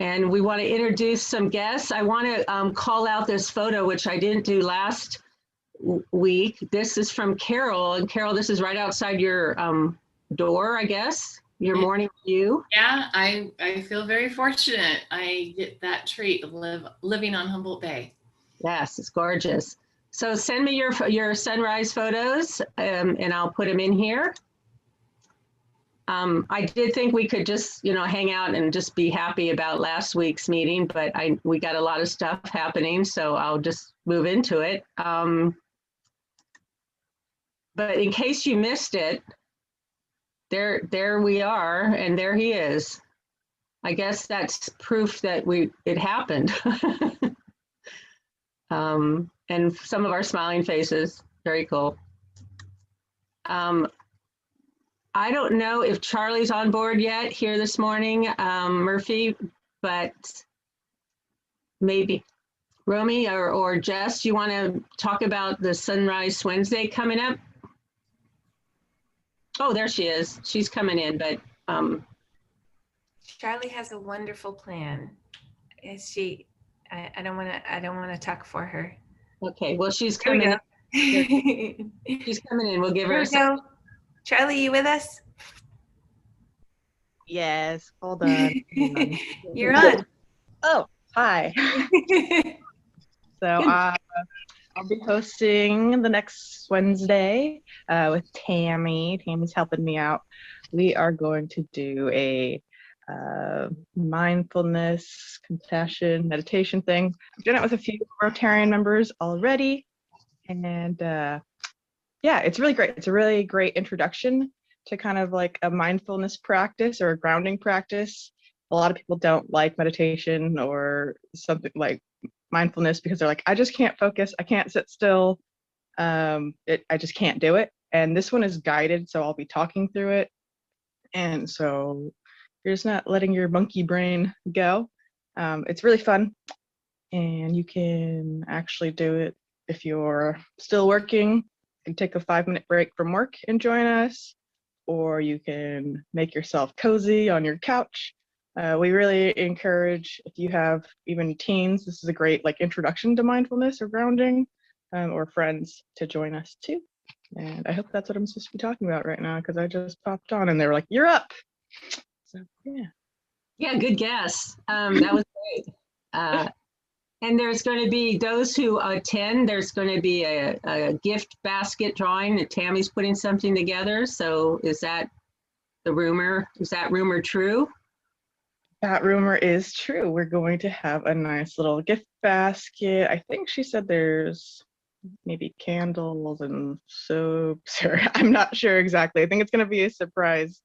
And we want to introduce some guests. I want to call out this photo, which I didn't do last week. This is from Carol. And Carol, this is right outside your door, I guess, your morning view. Yeah, I feel very fortunate. I get that treat of living on Humboldt Bay. Yes, it's gorgeous. So send me your sunrise photos and I'll put them in here. I did think we could just, hang out and just be happy about last week's meeting, but we got a lot of stuff happening, so I'll just move into it. But in case you missed it, there we are, and there he is. I guess that's proof that it happened. And some of our smiling faces, very cool. I don't know if Charlie's on board yet here this morning, Murphy, but maybe Romy or Jess, you want to talk about the Sunrise Wednesday coming up? Oh, there she is. She's coming in, but Charlie has a wonderful plan. Is she? I don't want to talk for her. Okay, well, she's coming in. She's coming in. We'll give her a second. Charlie, you with us? Yes, hold on. You're on. Oh, hi. So I'll be hosting the next Wednesday with Tammy. Tammy's helping me out. We are going to do a mindfulness, compassion, meditation thing. I've done it with a few Rotarian members already. And yeah, it's really great. It's a really great introduction to kind of like a mindfulness practice or a grounding practice. A lot of people don't like meditation or something like mindfulness because they're like, I just can't focus. I can't sit still. I just can't do it. And this one is guided, so I'll be talking through it. And so you're just not letting your monkey brain go. It's really fun. And you can actually do it if you're still working. You can take a 5-minute break from work and join us, or you can make yourself cozy on your couch. We really encourage, if you have even teens, this is a great like introduction to mindfulness or grounding, or friends to join us too. And I hope that's what I'm supposed to be talking about right now, because I just popped on and they were like, you're up. So yeah. Yeah, good guess. That was great. And there's going to be those who attend, there's going to be a gift basket drawing that Tammy's putting something together. So is that the rumor? Is that rumor true? That rumor is true. We're going to have a nice little gift basket. I think she said there's maybe candles and soaps, or I'm not sure exactly. I think it's going to be a surprise.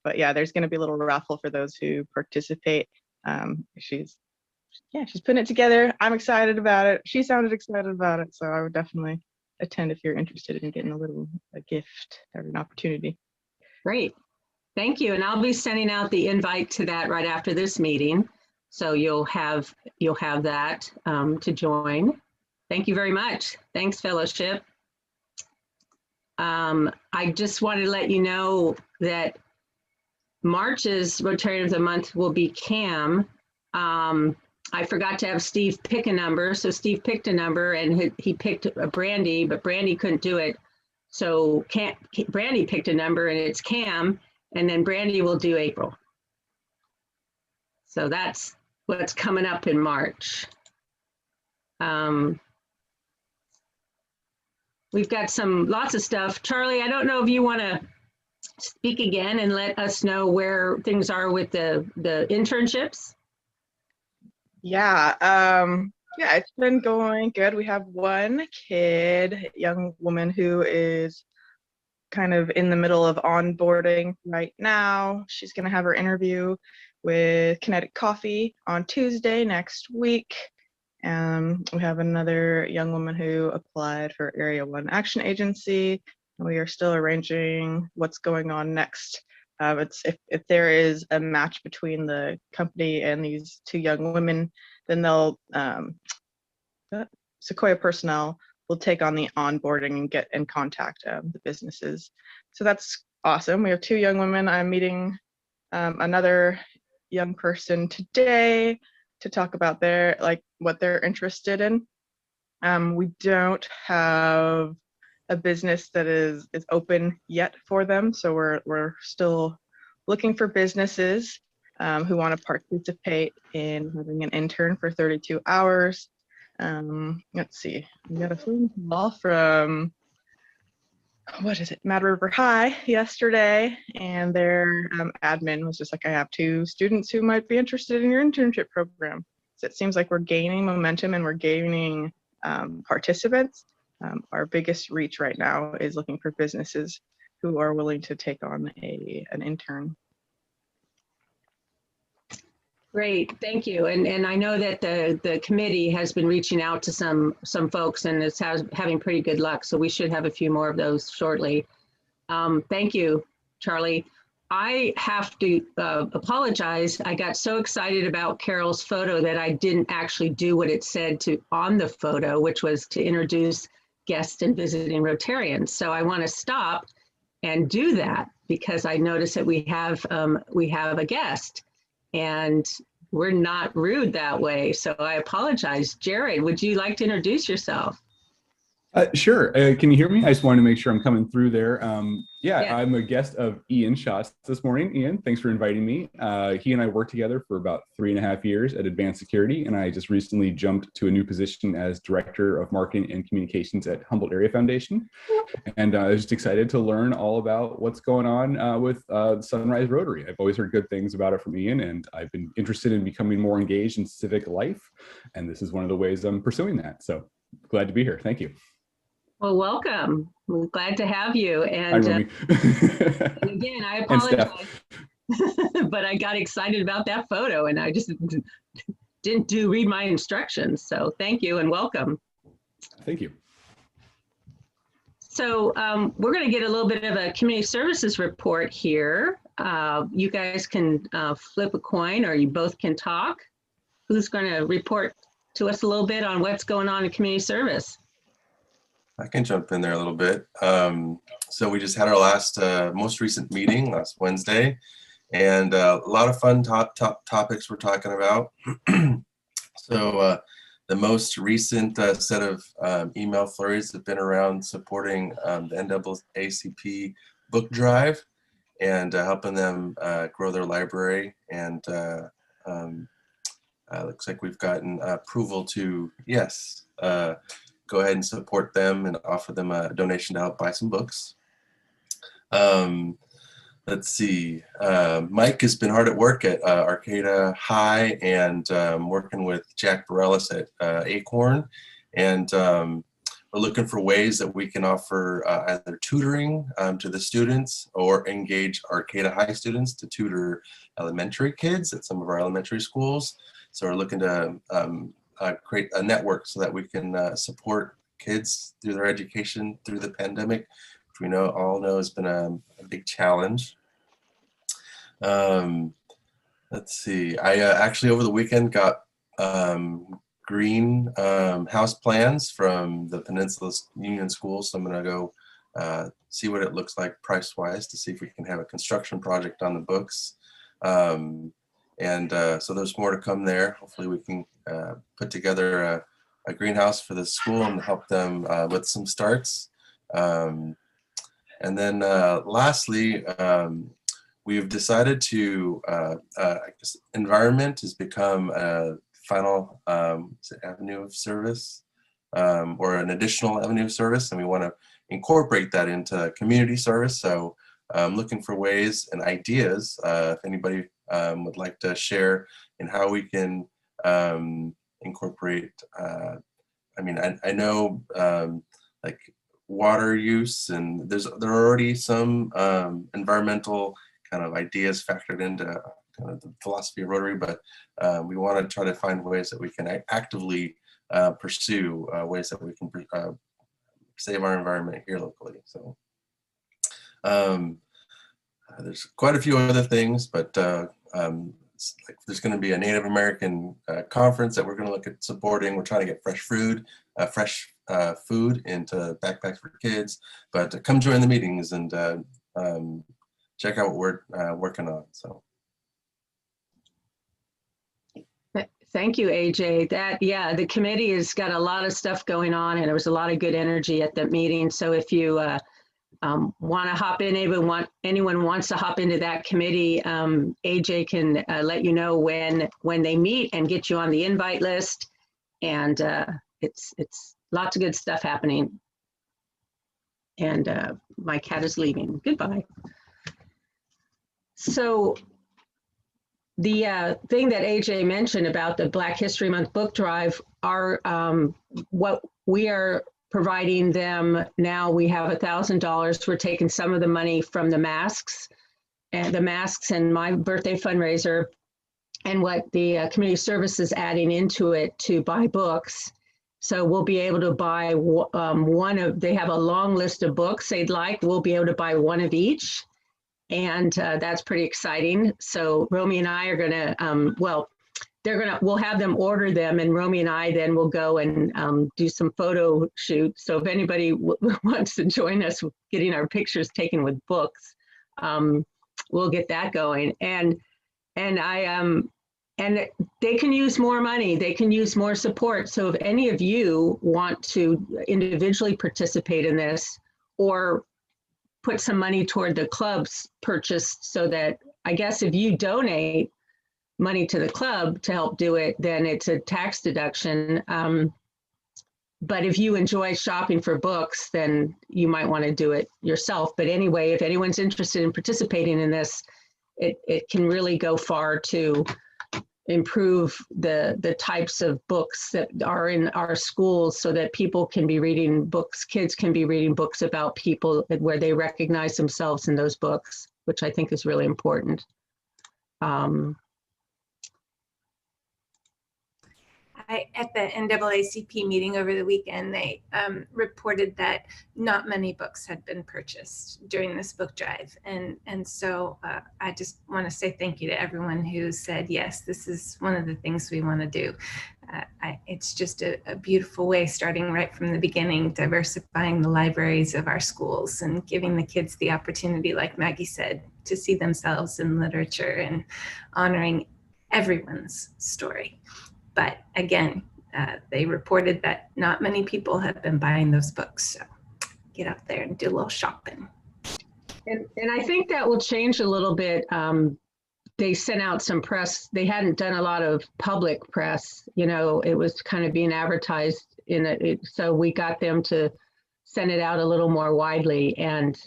But yeah, there's going to be a little raffle for those who participate. She's putting it together. I'm excited about it. She sounded excited about it. So I would definitely attend if you're interested in getting a gift or an opportunity. Great. Thank you. And I'll be sending out the invite to that right after this meeting. So you'll have that to join. Thank you very much. Thanks, fellowship. I just wanted to let you know that March's Rotarian of the Month will be Cam. I forgot to have Steve pick a number. So Steve picked a number and he picked a Brandy, but Brandy couldn't do it. So Brandy picked a number and it's Cam, and then Brandy will do April. So that's what's coming up in March. We've got lots of stuff. Charlie, I don't know if you want to speak again and let us know where things are with the internships. Yeah, yeah, it's been going good. We have one young woman who is kind of in the middle of onboarding right now. She's going to have her interview with Kinetic Coffee on Tuesday next week. We have another young woman who applied for Area 1 Action Agency. We are still arranging what's going on next. If there is a match between the company and these two young women, then they'll Sequoia Personnel will take on the onboarding and get in contact the businesses. So that's awesome. We have two young women. I'm meeting another young person today to talk about their, like, what they're interested in. We don't have a business that is open yet for them, so we're still looking for businesses who want to participate in having an intern for 32 hours. Let's see, we got a phone call from, what is it, Mad River High yesterday, and their admin was just like, I have 2 students who might be interested in your internship program. So it seems like we're gaining momentum and we're gaining participants. Our biggest reach right now is looking for businesses who are willing to take on an intern. Great, thank you. And I know that the committee has been reaching out to some folks and it's having pretty good luck. So we should have a few more of those shortly. Thank you, Charlie. I have to apologize. I got so excited about Carol's photo that I didn't actually do what it said on the photo, which was to introduce guests and visiting Rotarians. So I want to stop and do that because I noticed that we have a guest. And we're not rude that way. So I apologize. Jarad, would you like to introduce yourself? Sure. Can you hear me? I just wanted to make sure I'm coming through there. Yeah. I'm a guest of Ian Schatz this morning. Ian, thanks for inviting me. He and I worked together for about 3.5 years at Advanced Security, and I just recently jumped to a new position as Director of Marketing and Communications at Humboldt Area Foundation. And I was just excited to learn all about what's going on with Sunrise Rotary. I've always heard good things about it from Ian, and I've been interested in becoming more engaged in civic life. And this is one of the ways I'm pursuing that. So glad to be here. Thank you. Well, welcome. We're glad to have you. And, and again, I apologize, but I got excited about that photo and I just didn't read my instructions. So thank you and welcome. Thank you. So we're going to get a little bit of a community services report here. You guys can flip a coin or you both can talk. Who's going to report to us a little bit on what's going on in community service? I can jump in there a little bit. So we just had our last, most recent meeting last Wednesday, and a lot of fun topics we're talking about. So the most recent set of email flurries have been around supporting the NAACP book drive and helping them grow their library. And looks like we've gotten approval to, yes, go ahead and support them and offer them a donation to help buy some books. Let's see, Mike has been hard at work at Arcata High and working with Jack Bareilles at Acorn. And we're looking for ways that we can offer either tutoring to the students or engage Arcata High students to tutor elementary kids at some of our elementary schools. So we're looking to create a network so that we can support kids through their education through the pandemic, which we all know has been a big challenge. Let's see, I actually over the weekend got green house plans from the Peninsula Union School, so I'm gonna go see what it looks like price-wise to see if we can have a construction project on the books. So there's more to come there. Hopefully we can put together a greenhouse for the school and help them with some starts. And then lastly, we've decided to, I guess environment has become a final avenue of service or an additional avenue of service, and we want to incorporate that into community service. So I'm looking for ways and ideas, if anybody would like to share in how we can incorporate, I know like water use, and there are already some environmental kind of ideas factored into kind of the philosophy of Rotary, but we want to try to find ways that we can actively pursue ways that we can save our environment here locally. So there's quite a few other things, but there's going to be a Native American conference that we're going to look at supporting. We're trying to get fresh food into backpacks for kids, but come join the meetings and check out what we're working on. So Thank you, AJ. Yeah, the committee has got a lot of stuff going on, and there was a lot of good energy at the meeting. So if you want to hop in, anyone wants to hop into that committee, AJ can let you know when they meet and get you on the invite list. And it's lots of good stuff happening. And my cat is leaving. Goodbye. So the thing that AJ mentioned about the Black History Month book drive are what we are providing them now. We have $1,000. We're taking some of the money from the masks and my birthday fundraiser, and what the community service is adding into it to buy books. So we'll be able to buy they have a long list of books they'd like. We'll be able to buy one of each. And that's pretty exciting. So Romy and I are gonna, we'll have them order them, and Romy and I then will go and do some photo shoots. So if anybody wants to join us with getting our pictures taken with books, we'll get that going. And they can use more money. They can use more support. So if any of you want to individually participate in this, or put some money toward the club's purchase, so that, I guess, if you donate money to the club to help do it, then it's a tax deduction. But if you enjoy shopping for books, then you might want to do it yourself. But anyway, if anyone's interested in participating in this, it can really go far to improve the types of books that are in our schools, so that people can be reading books, kids can be reading books about people where they recognize themselves in those books, which I think is really important. At the NAACP meeting over the weekend, they reported that not many books had been purchased during this book drive. And so I just want to say thank you to everyone who said, yes, this is one of the things we want to do. It's just a beautiful way, starting right from the beginning, diversifying the libraries of our schools and giving the kids the opportunity, like Maggie said, to see themselves in literature and honoring everyone's story. But again, they reported that not many people have been buying those books. So get out there and do a little shopping. And I think that will change a little bit. They sent out some press. They hadn't done a lot of public press. You know, it was kind of being advertised in it. So we got them to send it out a little more widely. And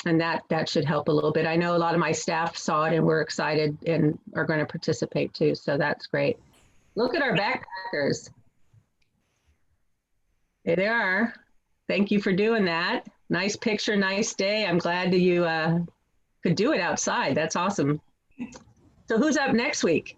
that should help a little bit. I know a lot of my staff saw it and were excited and are going to participate too. So that's great. Look at our backpackers. There they are. Thank you for doing that. Nice picture, nice day. I'm glad that you could do it outside. That's awesome. So who's up next week?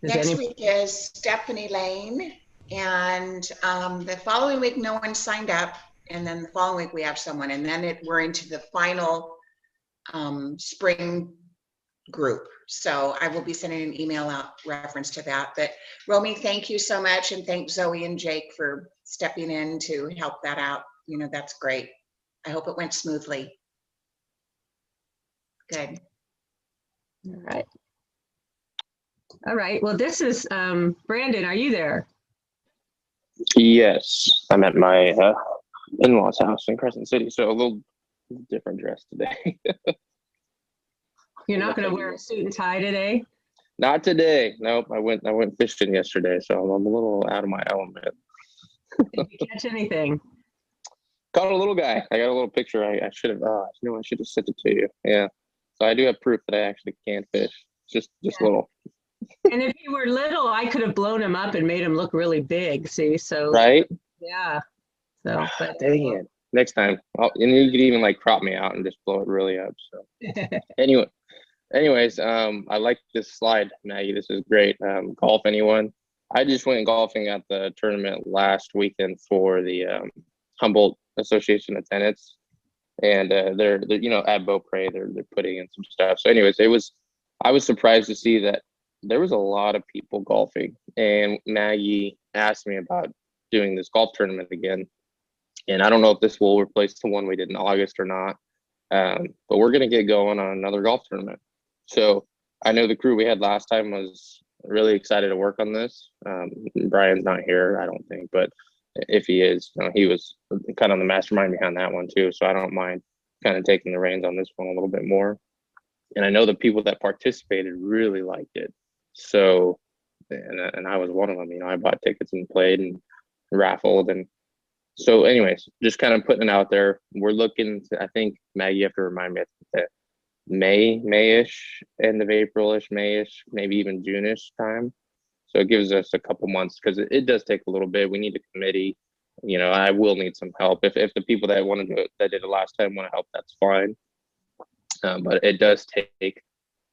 Next week is Stephanie Lane. And the following week, no one signed up. And then the following week we have someone, and then we're into the final spring group. So I will be sending an email out reference to that. But Romy, thank you so much. And thank Zoe and Jake for stepping in to help that out. You know, that's great. I hope it went smoothly. Good. All right. All right. Well, this is Brandon. Are you there? Yes, I'm at my in-laws house in Crescent City, so a little different dress today. You're not going to wear a suit and tie today? Not today. Nope. I went fishing yesterday, so I'm a little out of my element. Did you catch anything? Caught a little guy. I got a little picture. I should have. I should have sent it to you. Yeah. So I do have proof that I actually can fish. Just little. And if he were little, I could have blown him up and made him look really big. See, so right. Yeah. So, but dang it. Next time, and you could even like crop me out and just blow it really up. So anyways, I like this slide, Maggie. This is great. Golf, anyone? I just went golfing at the tournament last weekend for the Humboldt Association of Tenants, and they're at Beaupre, they're putting in some stuff. So anyways, I was surprised to see that there was a lot of people golfing, and Maggie asked me about doing this golf tournament again. And I don't know if this will replace the one we did in August or not, but we're going to get going on another golf tournament. So I know the crew we had last time was really excited to work on this. Brian's not here, I don't think, but if he is, he was kind of the mastermind behind that one too. So I don't mind kind of taking the reins on this one a little bit more. And I know the people that participated really liked it. So, and I was one of them, I bought tickets and played and raffled. And so anyways, just kind of putting it out there. We're looking to, I think, Maggie, you have to remind me, that May-ish, end of April-ish, May-ish, maybe even June-ish time. So it gives us a couple months, because it does take a little bit. We need a committee. I will need some help. If the people that want to do it, that did it last time, want to help, that's fine. But it does take,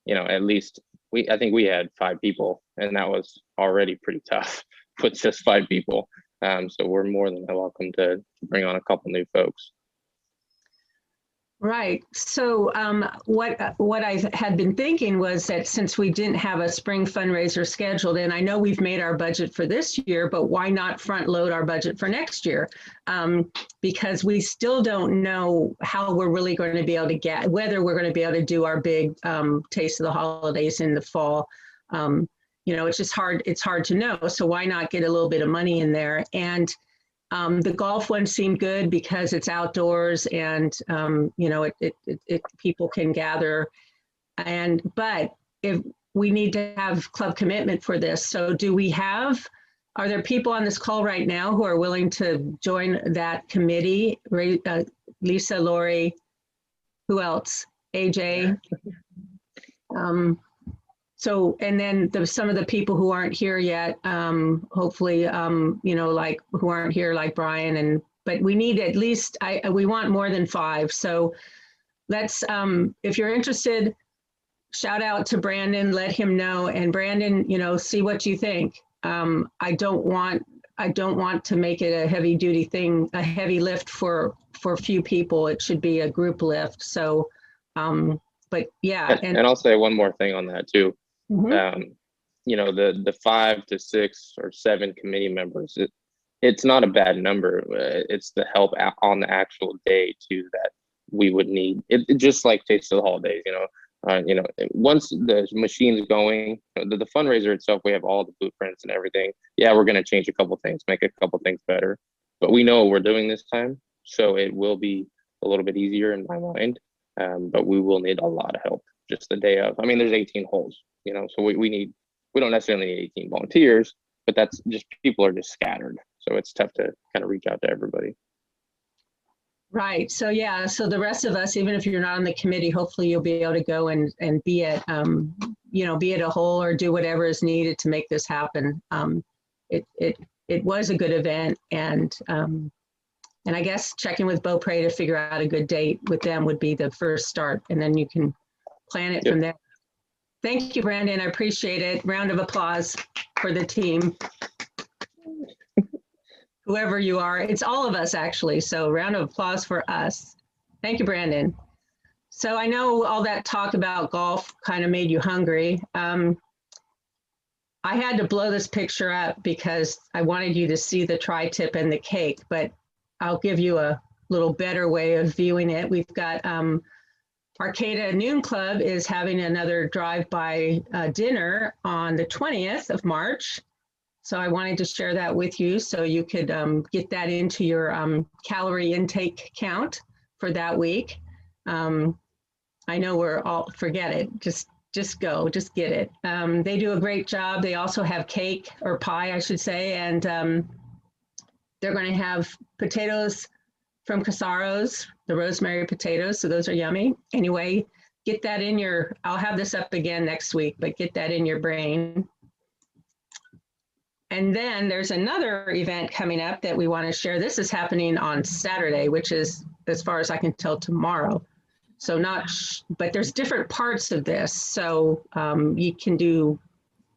at least I think we had 5 people, and that was already pretty tough with just 5 people. So we're more than welcome to bring on a couple new folks. Right. So what I had been thinking was that since we didn't have a spring fundraiser scheduled, and I know we've made our budget for this year, but why not front load our budget for next year? Because we still don't know how we're really going to be able to whether we're going to be able to do our big Taste of the Holidays in the fall. It's just hard. It's hard to know. So why not get a little bit of money in there? And the golf one seemed good because it's outdoors and, people can gather. But if we need to have club commitment for this, so are there people on this call right now who are willing to join that committee? Lisa, Lori, who else? AJ? So, and then some of the people who aren't here yet, hopefully, like who aren't here, like Brian, but we need at least, we want more than 5. So let's, if you're interested, shout out to Brandon, let him know. And Brandon, see what you think. I don't want to make it a heavy duty thing, a heavy lift for a few people. It should be a group lift. So, but yeah. And I'll say one more thing on that too. Mm-hmm. The 5 to 6 or 7 committee members, it's not a bad number. It's the help on the actual day too that we would need. It just like Taste of the Holidays, once the machine's going, the fundraiser itself, we have all the blueprints and everything. Yeah, we're going to change a couple things, make a couple things better, but we know what we're doing this time, so it will be a little bit easier in my mind. But we will need a lot of help just the day of. There's 18 holes. So we don't necessarily need 18 volunteers, but that's just, people are just scattered. So it's tough to kind of reach out to everybody. Right. So yeah, so the rest of us, even if you're not on the committee, hopefully you'll be able to go and be at, be at a hole or do whatever is needed to make this happen. It was a good event, and I guess checking with Beaupre to figure out a good date with them would be the first start, and then you can plan it from there. Thank you, Brandon. I appreciate it. Round of applause for the team. Whoever you are, it's all of us actually. So round of applause for us. Thank you, Brandon. So I know all that talk about golf kind of made you hungry. I had to blow this picture up because I wanted you to see the tri-tip and the cake, but I'll give you a little better way of viewing it. We've got Arcata Noon Club is having another drive-by dinner on the 20th of March. So I wanted to share that with you so you could get that into your calorie intake count for that week. I know we're all, forget it, just go, just get it. They do a great job. They also have cake, or pie, I should say, and they're going to have potatoes from Casaro's, the rosemary potatoes, so those are yummy. Anyway, get that in your, I'll have this up again next week, but get that in your brain. And then there's another event coming up that we want to share. This is happening on Saturday, which is, as far as I can tell, tomorrow. So but there's different parts of this. So you can do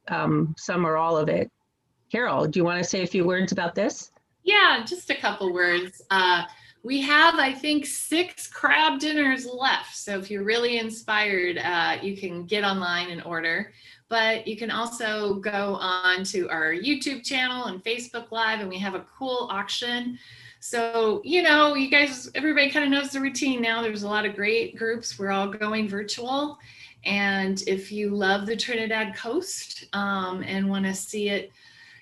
some or all of it. Carol, do you want to say a few words about this? Yeah, just a couple words. We have, I think, 6 crab dinners left. So if you're really inspired, you can get online and order. But you can also go on to our YouTube channel and Facebook Live, and we have a cool auction. So, you guys, everybody kind of knows the routine now. There's a lot of great groups. We're all going virtual. And if you love the Trinidad coast and want to see it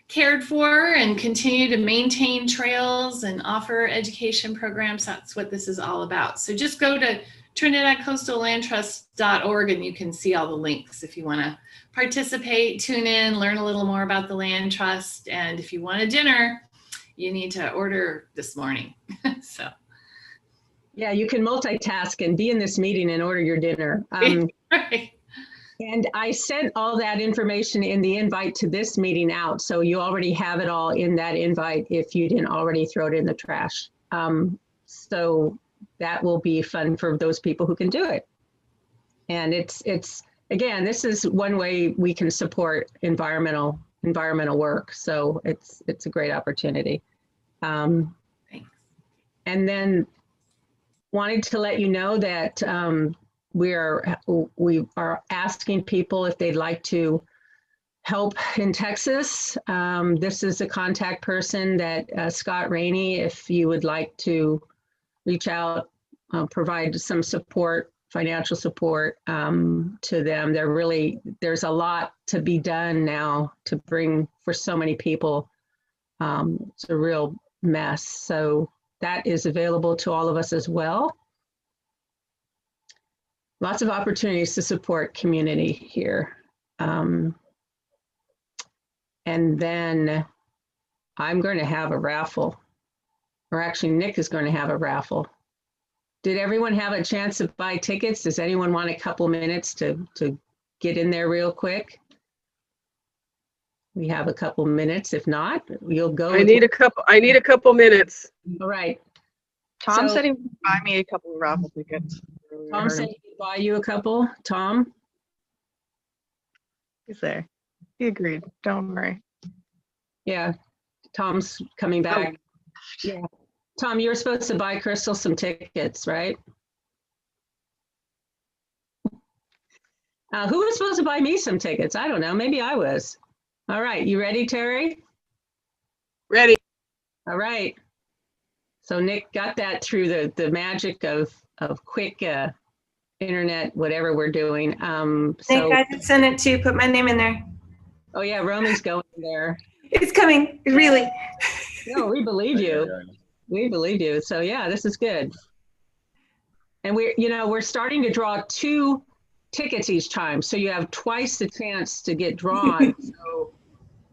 cared for and continue to maintain trails and offer education programs, that's what this is all about. So just go to trinidadcoastallandtrust.org and you can see all the links if you want to participate, tune in, learn a little more about the land trust. And if you want a dinner, you need to order this morning. So yeah, you can multitask and be in this meeting and order your dinner. right. And I sent all that information in the invite to this meeting out. So you already have it all in that invite if you didn't already throw it in the trash. So that will be fun for those people who can do it. And it's again, this is one way we can support environmental work. So it's a great opportunity. Thanks. And then wanted to let you know that we are asking people if they'd like to help in Texas. This is a contact person that Scott Rainey, if you would like to reach out, provide some support, financial support to them. There's a lot to be done now to bring for so many people. It's a real mess. So that is available to all of us as well. Lots of opportunities to support community here. And then I'm going to have a raffle, or actually Nick is going to have a raffle. Did everyone have a chance to buy tickets? Does anyone want a couple minutes to get in there real quick? We have a couple minutes. If not, we'll go. I need a couple minutes. All right. Tom So- said he would buy me a couple of raffle tickets. Tom said he'd buy you a couple. Tom? He's there. He agreed. Don't worry. Yeah, Tom's coming back. Yeah. Tom, you were supposed to buy Crystal some tickets, right? Who was supposed to buy me some tickets? I don't know. Maybe I was. All right. You ready, Terry? Ready. All right. So Nick got that through the magic of quick internet, whatever we're doing. Nick, So, I just sent it to put my name in there. oh yeah, Roman's going there. It's coming, really. No, we believe you. We believe you. So yeah, this is good. And we're starting to draw 2 tickets each time. So you have twice the chance to get drawn. So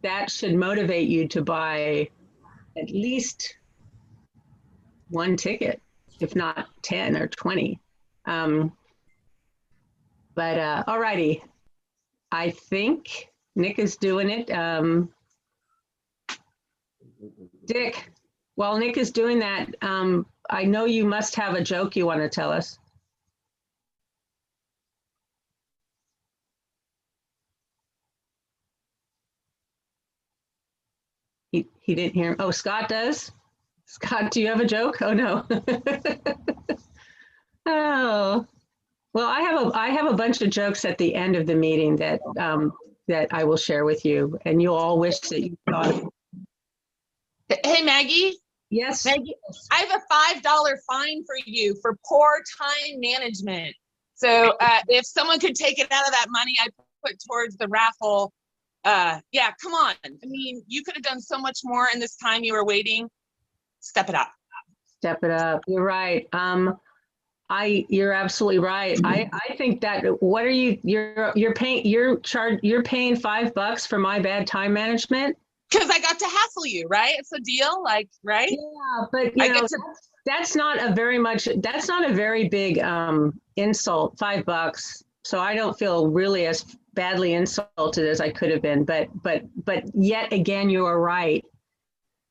that should motivate you to buy at least 1 ticket, if not 10 or 20. But all righty. I think Nick is doing it. Dick, while Nick is doing that, I know you must have a joke you want to tell us. He didn't hear him. Oh, Scott does? Scott, do you have a joke? Oh, no. Oh, well, I have a bunch of jokes at the end of the meeting that I will share with you, and you'll all wish that you thought of it. Hey, Maggie. Yes. Maggie, I have a $5 fine for you for poor time management. So if someone could take it out of that money I put towards the raffle, yeah, come on. I mean, you could have done so much more in this time you were waiting. Step it up. Step it up. You're right. You're absolutely right. I think that what are you're paying $5 for my bad time management? Because I got to hassle you, right? It's a deal, like, right? Yeah, but that's not a very big insult, $5. So I don't feel really as badly insulted as I could have been. But yet again, you are right.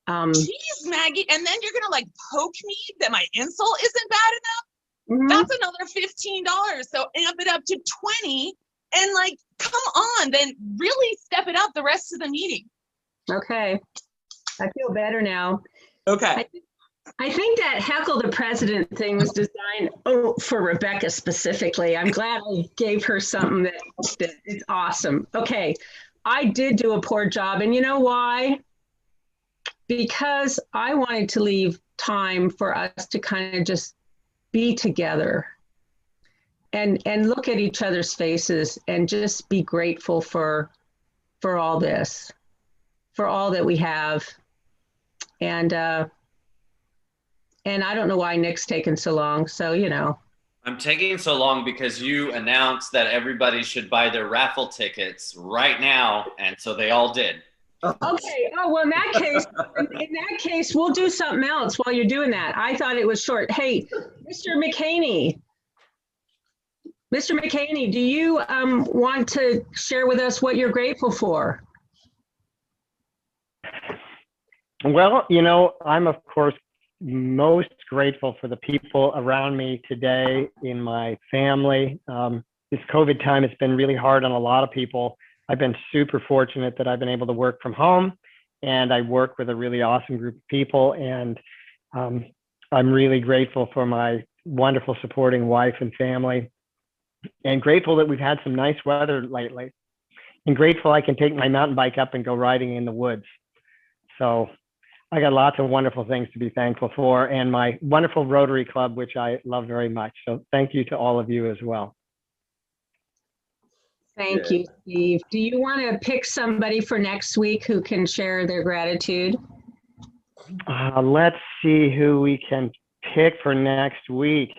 Jeez, Maggie, and then you're gonna like poke me that my insult isn't bad enough? Mm-hmm. That's another $15. So amp it up to 20 and like, come on, then really step it up the rest of the meeting. Okay, I feel better now. Okay. I think that heckle the president thing was designed for Rebecca specifically. I'm glad I gave her something that is awesome. Okay, I did do a poor job, and you know why? Because I wanted to leave time for us to kind of just be together. and look at each other's faces and just be grateful for all this, for all that we have. And I don't know why Nick's taken so long. So, you know. I'm taking so long because you announced that everybody should buy their raffle tickets right now, and so they all did. Okay. Oh, well, in that case, we'll do something else while you're doing that. I thought it was short. Hey, Mr. McHaney, do you want to share with us what you're grateful for? Well, you know, I'm of course most grateful for the people around me today in my family. This COVID time has been really hard on a lot of people. I've been super fortunate that I've been able to work from home, and I work with a really awesome group of people. And I'm really grateful for my wonderful supporting wife and family, and grateful that we've had some nice weather lately, and grateful I can take my mountain bike up and go riding in the woods. So I got lots of wonderful things to be thankful for, and my wonderful Rotary Club, which I love very much. So thank you to all of you as well. Thank you, Steve. Do you want to pick somebody for next week who can share their gratitude? Let's see who we can pick for next week.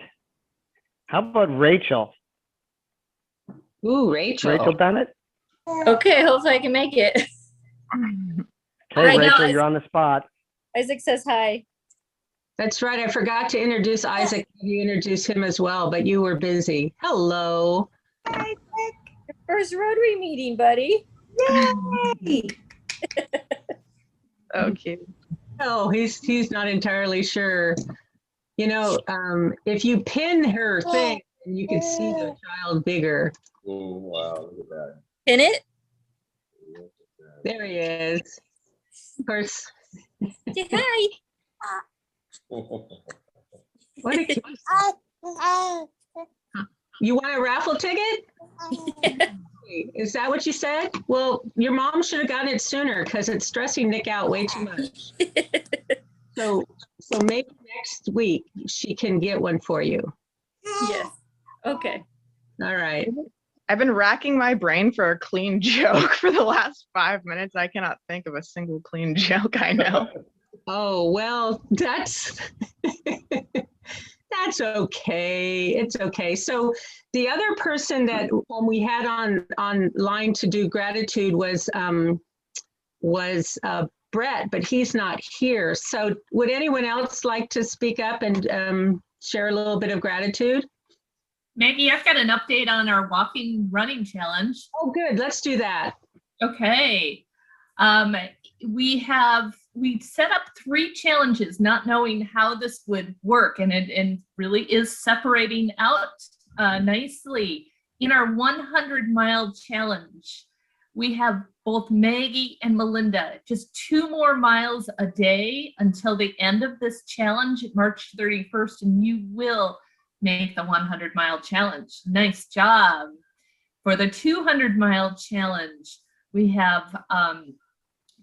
How about Rachel? Ooh, Rachel. Rachel Bennett? Okay, hopefully I can make it. Okay, Rachel, you're on the spot. Isaac says hi. That's right. I forgot to introduce Isaac. You introduced him as well, but you were busy. Hello. Hi, Isaac. Your first Rotary meeting, buddy. Yay! So cute. Oh, he's not entirely sure. You know, if you pin her thing, you can see the child bigger. Oh, wow, look at that. Pin it? There he is. Of course. Say hi. What a cute. You want a raffle ticket? Is that what you said? Well, your mom should have gotten it sooner because it's stressing Nick out way too much. So maybe next week she can get one for you. Yes. Okay. All right. I've been racking my brain for a clean joke for the last 5 minutes. I cannot think of a single clean joke I know. Oh, well, that's okay. It's okay. So the other person that we had online to do gratitude was Brett, but he's not here. So would anyone else like to speak up and share a little bit of gratitude? Maggie, I've got an update on our walking running challenge. Oh, good. Let's do that. Okay. We set up 3 challenges, not knowing how this would work, and it really is separating out nicely. In our 100-mile challenge, we have both Maggie and Melinda, just 2 more miles a day until the end of this challenge, March 31st, and you will make the 100-mile challenge. Nice job. For the 200-mile challenge, we have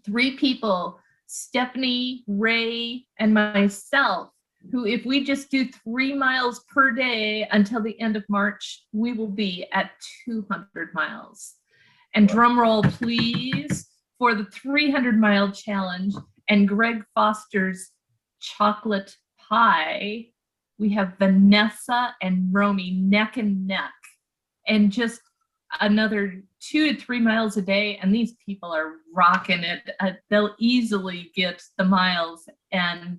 3 people, Stephanie, Ray, and myself, who, if we just do 3 miles per day until the end of March, we will be at 200 miles. And drum roll, please, for the 300-mile challenge and Greg Foster's chocolate pie, we have Vanessa and Romy neck and neck, and just another 2 to 3 miles a day. And these people are rocking it. They'll easily get the miles. And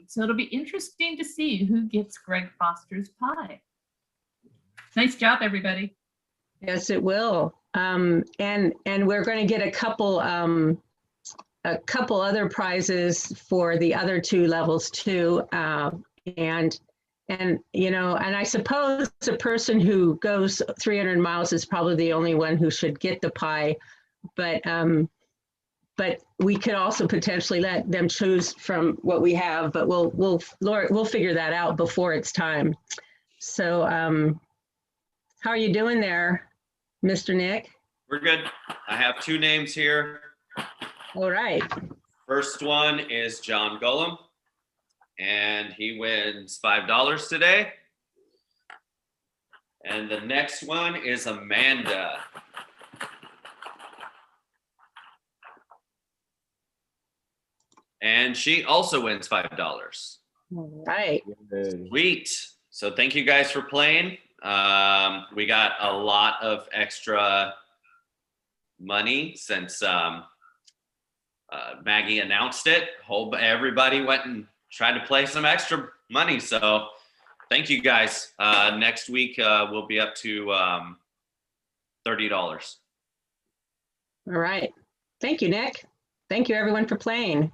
so it'll be interesting to see who gets Greg Foster's pie. Nice job, everybody. Yes, it will. And we're going to get a couple other prizes for the other 2 levels too. And you know, and I suppose the person who goes 300 miles is probably the only one who should get the pie, but we could also potentially let them choose from what we have. But we'll figure that out before it's time. So, how are you doing there, Mr. Nick? We're good. I have 2 names here. All right. First one is John Gullum, and he wins $5 today. And the next one is Amanda. And she also wins $5. All right. Sweet. So thank you guys for playing. We got a lot of extra money since Maggie announced it. Hope everybody went and tried to play some extra money. So thank you guys. Next week we'll be up to $30. All right. Thank you, Nick. Thank you everyone for playing.